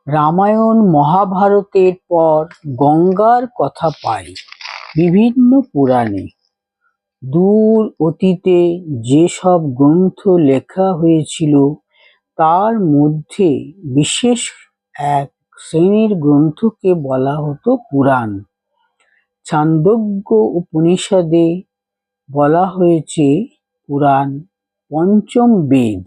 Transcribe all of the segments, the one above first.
রামায়ণ মহাভারতের পর গঙ্গার কথা পাই বিভিন্ন পুরাণে। দূর অতীতে যেসব গ্রন্থ লেখা হয়েছিল তার মধ্যে বিশেষ এক শ্রেণীর গ্রন্থকে বলা হতো পুরাণ। ছান্দোগ্য উপনিষদে বলা হয়েছে পুরাণ পঞ্চম বেদ।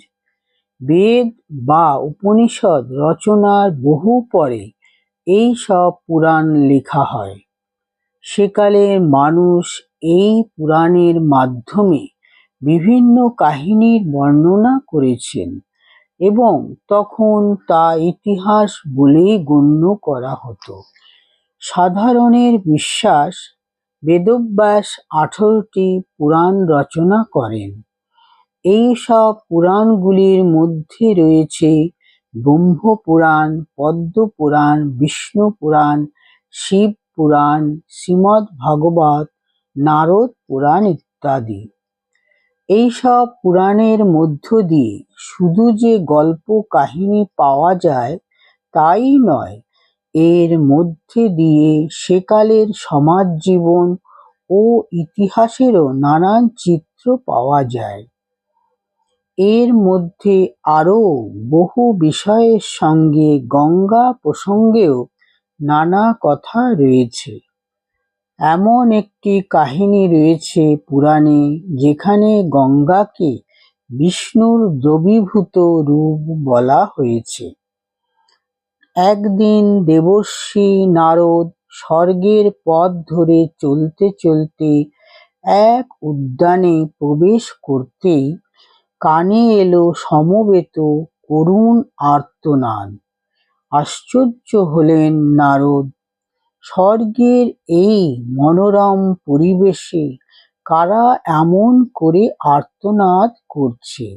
বেদ বা উপনিষদ রচনার বহু পরে এই সব পুরাণ লেখা হয়। সেকালের মানুষ এই পুরাণের মাধ্যমে বিভিন্ন কাহিনীর বর্ণনা করেছেন এবং তখন তা ইতিহাস বলেই গণ্য করা হতো। সাধারণের বিশ্বাস বেদব্যাস 18টি পুরাণ রচনা করেন। এই সব পুরাণগুলির মধ্যে রয়েছে ব্রহ্মপুরাণ, পদ্মপুরাণ, বিষ্ণু পুরাণ, শিব পুরাণ, শ্রীমদ্ভাগবত, নারদ পুরাণ ইত্যাদি। এই সব পুরাণের মধ্য দিয়ে শুধু যে গল্প কাহিনী পাওয়া যায় তাই নয়, এর মধ্যে দিয়ে সেকালের সমাজ জীবন ও ইতিহাসেরও নানান চিত্র পাওয়া যায়। এর মধ্যে আরও বহু বিষয়ের সঙ্গে গঙ্গা প্রসঙ্গেও নানা কথা রয়েছে। এমন একটি কাহিনী রয়েছে পুরাণে যেখানে গঙ্গাকে বিষ্ণুর দ্রবীভূত রূপ বলা হয়েছে। একদিন দেবর্ষি নারদ স্বর্গের পথ ধরে চলতে চলতে এক উদ্যানে প্রবেশ করতেই কানে এলো সমবেত করুণ আর্তনাদ। আশ্চর্য হলেন নারদ, স্বর্গের এই মনোরম পরিবেশে কারা এমন করে আর্তনাদ করছে।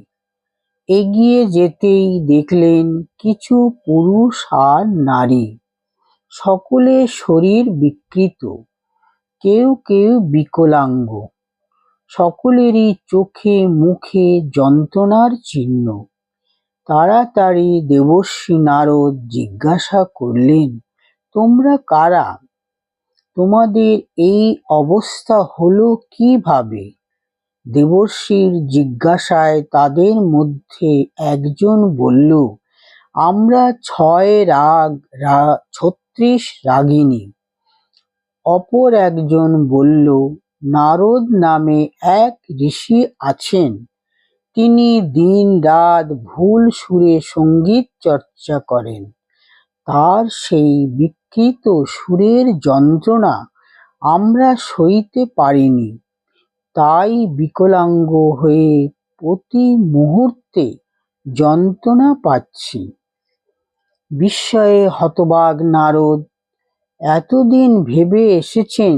এগিয়ে যেতেই দেখলেন কিছু পুরুষ আর নারী, সকলের শরীর বিকৃত, কেউ কেউ বিকলাঙ্গ, সকলেরই চোখে মুখে যন্ত্রণার চিহ্ন। তাড়াতাড়ি দেবর্ষি নারদ জিজ্ঞাসা করলেন, তোমরা কারা? তোমাদের এই অবস্থা হলো কিভাবে? দেবর্ষির জিজ্ঞাসায় তাদের মধ্যে একজন বলল, আমরা 36 রাগিনী। অপর একজন বলল, নারদ নামে এক ঋষি আছেন, তিনি দিন রাত ভুল সুরে সঙ্গীত চর্চা করেন। তার সেই বিকৃত সুরের যন্ত্রণা আমরা সইতে পারিনি, তাই বিকলাঙ্গ হয়ে প্রতি মুহূর্তে যন্ত্রণা পাচ্ছি। বিস্ময়ে হতবাক নারদ এতদিন ভেবে এসেছেন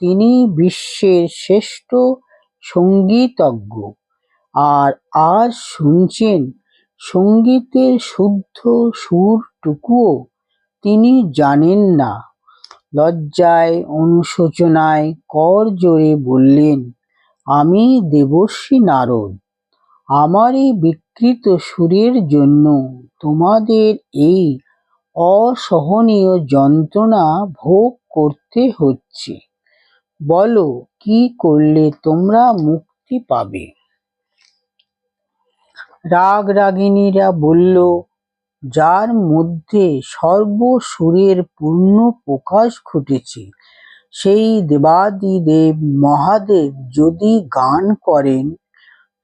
তিনি বিশ্বের শ্রেষ্ঠ সঙ্গীতজ্ঞ, আর আজ শুনছেন সঙ্গীতের শুদ্ধ সুরটুকুও তিনি জানেন না। লজ্জায় অনুশোচনায় কর জোড়ে বললেন, আমি দেবর্ষি নারদ, আমার এই বিকৃত সুরের জন্য তোমাদের এই অসহনীয় যন্ত্রণা ভোগ করতে হচ্ছে। বলো, কি করলে তোমরা মুক্তি পাবে? রাগিনীরা বলল, যার মধ্যে সর্বসুরের পূর্ণ প্রকাশ ঘটেছে সেই দেবাদিদেব মহাদেব যদি গান করেন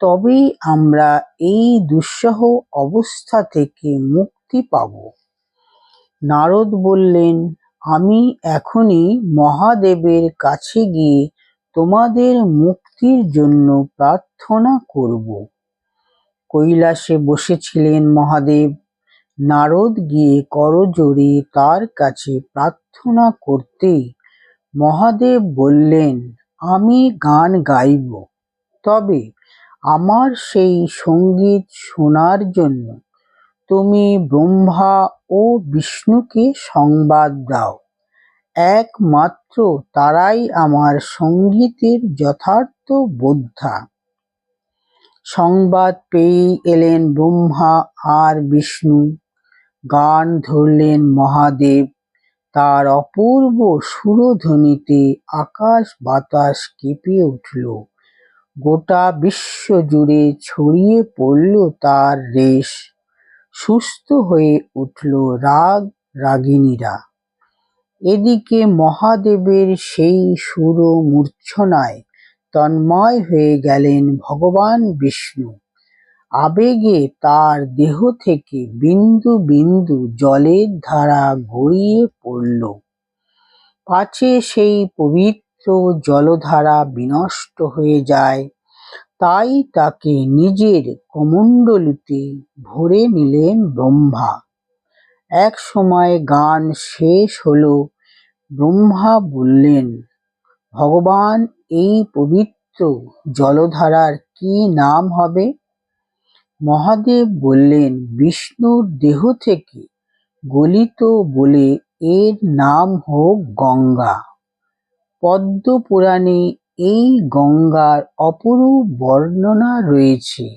তবেই আমরা এই দুঃসহ অবস্থা থেকে মুক্তি পাব। নারদ বললেন, আমি এখনই মহাদেবের কাছে গিয়ে তোমাদের মুক্তির জন্য প্রার্থনা করব। কৈলাসে বসেছিলেন মহাদেব। নারদ গিয়ে করজোড়ে তার কাছে প্রার্থনা করতেই মহাদেব বললেন, আমি গান গাইব, তবে আমার সেই সঙ্গীত শোনার জন্য তুমি ব্রহ্মা ও বিষ্ণুকে সংবাদ দাও, একমাত্র তারাই আমার সঙ্গীতের যথার্থ বোদ্ধা। সংবাদ পেয়েই এলেন ব্রহ্মা আর বিষ্ণু। গান ধরলেন মহাদেব। তার অপূর্ব সুরধ্বনিতে আকাশ বাতাস কেঁপে উঠল। গোটা বিশ্ব জুড়ে ছড়িয়ে পড়ল তার রেশ। সুস্থ হয়ে উঠল রাগ রাগিনীরা। এদিকে মহাদেবের সেই সুর মূর্ছনায় তন্ময় হয়ে গেলেন ভগবান বিষ্ণু। আবেগে তার দেহ থেকে বিন্দু বিন্দু জলের ধারা গড়িয়ে পড়ল। পাছে সেই পবিত্র জলধারা বিনষ্ট হয়ে যায়, তাই তাকে নিজের কমণ্ডলুতে ভরে নিলেন ব্রহ্মা। এক সময় গান শেষ হলো। ব্রহ্মা বললেন, ভগবান, এই পবিত্র জলধারার কি নাম হবে? মহাদেব বললেন, বিষ্ণুর দেহ থেকে গলিত বলে এর নাম হোক গঙ্গা। পদ্ম পুরাণে এই গঙ্গার অপরূপ বর্ণনা রয়েছে।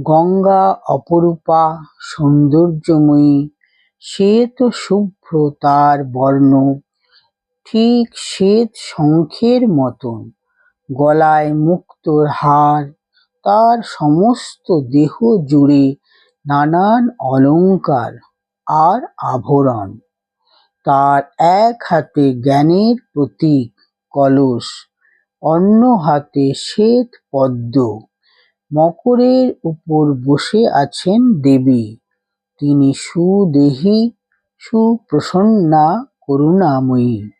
গঙ্গা অপরূপা, সৌন্দর্যময়ী, শ্বেত শুভ্র তার বর্ণ, ঠিক শ্বেত শঙ্খের মতন। গলায় মুক্তোর হার, তার সমস্ত দেহ জুড়ে নানান অলঙ্কার আর আভরণ। তার এক হাতে জ্ঞানের প্রতীক কলস, অন্য হাতে শ্বেত পদ্ম। মকরের উপর বসে আছেন দেবী। তিনি সুদেহী, সুপ্রসন্না, করুণাময়ী।